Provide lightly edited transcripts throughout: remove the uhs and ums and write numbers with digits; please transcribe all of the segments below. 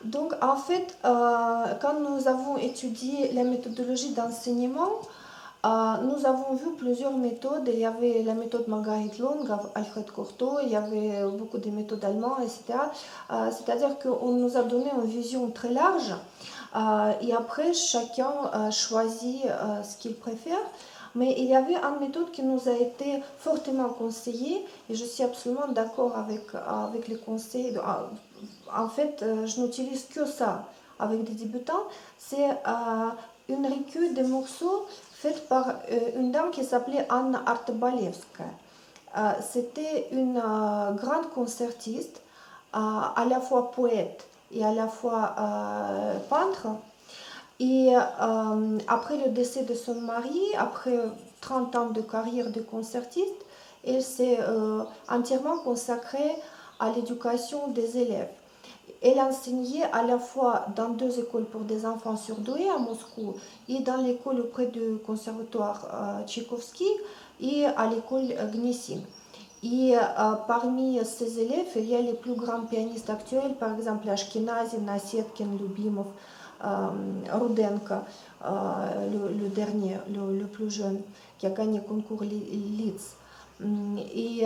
Donc, en fait, quand nous avons étudié la méthodologie d'enseignement, nous avons vu plusieurs méthodes. Il y avait la méthode Margaret Long, Alfred Cortot, il y avait beaucoup de méthodes allemandes, etc. C'est-à-dire qu'on nous a donné une vision très large et après, chacun choisit ce qu'il préfère. Mais il y avait une méthode qui nous a été fortement conseillée et je suis absolument d'accord avec les conseils. En fait, je n'utilise que ça avec des débutants. C'est une recueil de morceaux faite par une dame qui s'appelait Anna Artabalevskaya. C'était une grande concertiste, à la fois poète et à la fois peintre. Et après le décès de son mari, après 30 ans de carrière de concertiste, elle s'est entièrement consacrée à l'éducation des élèves. Elle enseignait à la fois dans 2 écoles pour des enfants surdoués à Moscou et dans l'école auprès du conservatoire Tchaïkovski et à l'école Gnesin. Et parmi ces élèves, il y a les plus grands pianistes actuels, par exemple Ashkenazi, Nasetkin, Lubimov, Rudenko, le dernier, le plus jeune, qui a gagné le concours Litz. Et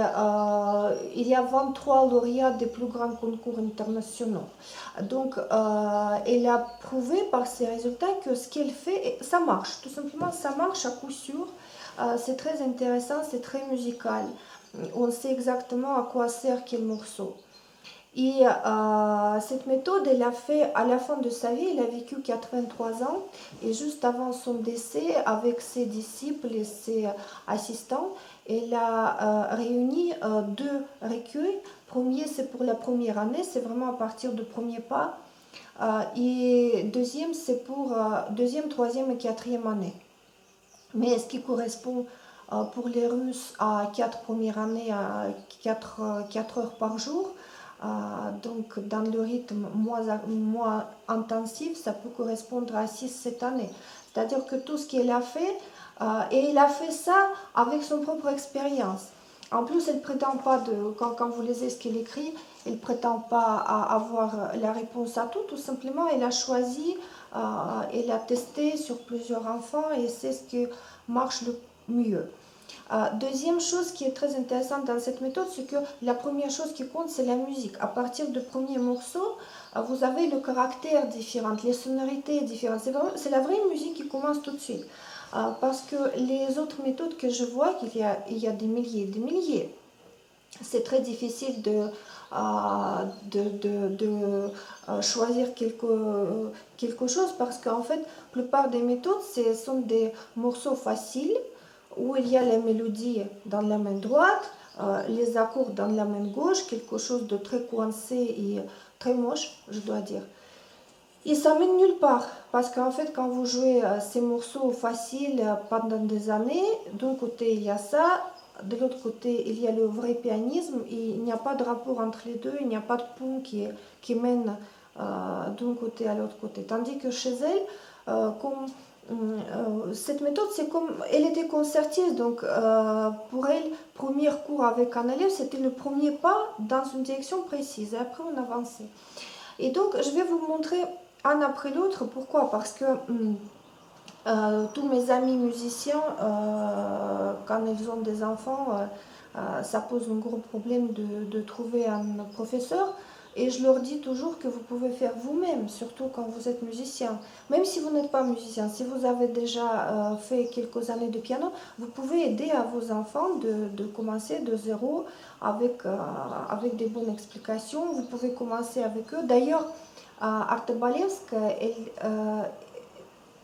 il y a 23 lauréats des plus grands concours internationaux. Donc, elle a prouvé par ses résultats que ce qu'elle fait, ça marche. Tout simplement, ça marche à coup sûr. C'est très intéressant, c'est très musical. On sait exactement à quoi sert quel morceau. Et cette méthode, elle a fait à la fin de sa vie, elle a vécu 83 ans, et juste avant son décès, avec ses disciples et ses assistants, elle a réuni 2 recueils. Premier, c'est pour la première année, c'est vraiment à partir du premier pas. Et deuxième, c'est pour deuxième, troisième et quatrième année. Mais ce qui correspond pour les Russes à 4 premières années, à 4 heures par jour, donc dans le rythme moins intensif, ça peut correspondre à 6-7 années. C'est-à-dire que tout ce qu'elle a fait, et elle a fait ça avec son propre expérience. En plus, elle prétend pas, quand vous lisez ce qu'elle écrit, elle prétend pas avoir la réponse à tout. Tout simplement, elle a choisi, elle a testé sur plusieurs enfants et c'est ce qui marche le mieux. Deuxième chose qui est très intéressante dans cette méthode, c'est que la première chose qui compte, c'est la musique. À partir du premier morceau, vous avez le caractère différent, les sonorités différentes. C'est la vraie musique qui commence tout de suite. Parce que les autres méthodes que je vois, il y a des milliers et des milliers, c'est très difficile de choisir quelque chose parce qu'en fait, la plupart des méthodes, ce sont des morceaux faciles où il y a la mélodie dans la main droite, les accords dans la main gauche, quelque chose de très coincé et très moche, je dois dire. Et ça mène nulle part, parce qu'en fait, quand vous jouez ces morceaux faciles pendant des années, d'un côté il y a ça, de l'autre côté il y a le vrai pianisme, et il n'y a pas de rapport entre les deux, il n'y a pas de pont qui mène d'un côté à l'autre côté. Tandis que chez elle, cette méthode, c'est comme, elle était concertiste, donc pour elle, premier cours avec un élève, c'était le premier pas dans une direction précise, et après on avançait. Et donc, je vais vous montrer un après l'autre. Pourquoi? Parce que tous mes amis musiciens, quand ils ont des enfants, ça pose un gros problème de trouver un professeur. Et je leur dis toujours que vous pouvez faire vous-même, surtout quand vous êtes musicien. Même si vous n'êtes pas musicien, si vous avez déjà fait quelques années de piano, vous pouvez aider à vos enfants de commencer de zéro avec des bonnes explications. Vous pouvez commencer avec eux. D'ailleurs, Artabalevsk,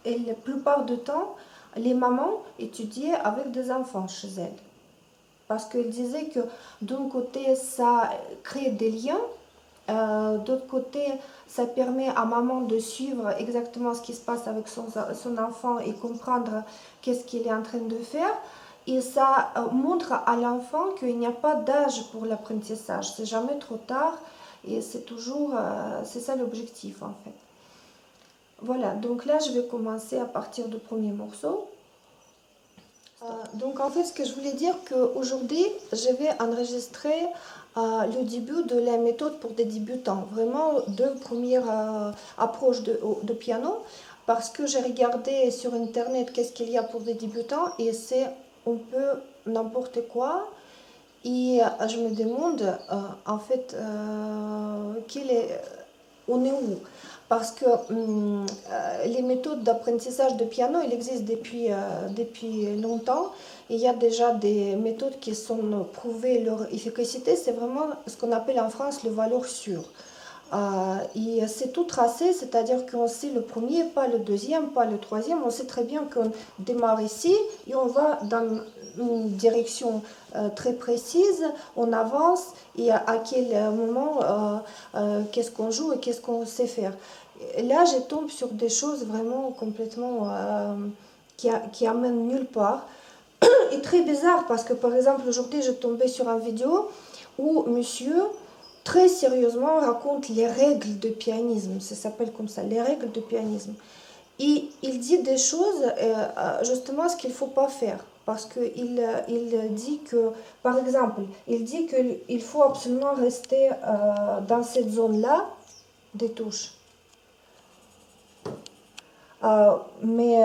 la plupart du temps, les mamans étudiaient avec des enfants chez elles. Parce qu'elles disaient que d'un côté, ça crée des liens, d'autre côté, ça permet à maman de suivre exactement ce qui se passe avec son enfant et comprendre qu'est-ce qu'il est en train de faire. Et ça montre à l'enfant qu'il n'y a pas d'âge pour l'apprentissage. C'est jamais trop tard et c'est toujours, c'est ça l'objectif en fait. Voilà, donc là je vais commencer à partir du premier morceau. Donc en fait ce que je voulais dire qu'aujourd'hui je vais enregistrer le début de la méthode pour des débutants, vraiment deux premières approches de piano, parce que j'ai regardé sur internet qu'est-ce qu'il y a pour des débutants et c'est un peu n'importe quoi. Et je me demande en fait on est où? Parce que les méthodes d'apprentissage de piano, il existe depuis longtemps. Il y a déjà des méthodes qui sont prouvées leur efficacité. C'est vraiment ce qu'on appelle en France le valeur sûre. Et c'est tout tracé, c'est-à-dire qu'on sait le premier, pas le deuxième, pas le troisième. On sait très bien qu'on démarre ici et on va dans une direction très précise, on avance et à quel moment, qu'est-ce qu'on joue et qu'est-ce qu'on sait faire. Et là, je tombe sur des choses vraiment complètement qui amènent nulle part. Et très bizarre parce que par exemple aujourd'hui, je tombais sur une vidéo où monsieur très sérieusement raconte les règles de pianisme, ça s'appelle comme ça, les règles de pianisme. Et il dit des choses, justement, ce qu'il ne faut pas faire. Parce qu'il il dit que, par exemple, il dit qu'il faut absolument rester dans cette zone-là des touches. Mais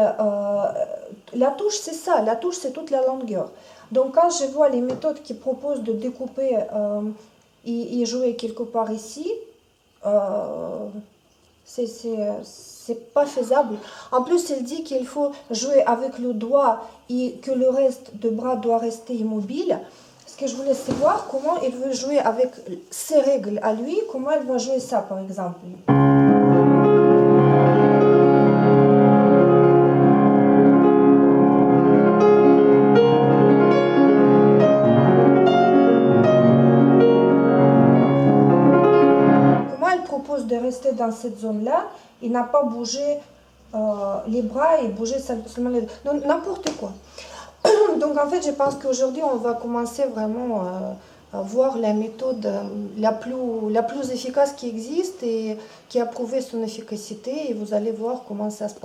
la touche, c'est ça, la touche, c'est toute la longueur. Donc, quand je vois les méthodes qui proposent de découper et jouer quelque part ici, c'est pas faisable. En plus, il dit qu'il faut jouer avec le doigt et que le reste de bras doit rester immobile. Ce que je voulais savoir, comment il veut jouer avec ses règles à lui, comment il va jouer ça, par exemple. De rester dans cette zone-là, il n'a pas bougé les bras et bougé seulement les deux. N'importe quoi. Donc en fait, je pense qu'aujourd'hui, on va commencer vraiment à voir la méthode la plus efficace qui existe et qui a prouvé son efficacité et vous allez voir comment ça se passe.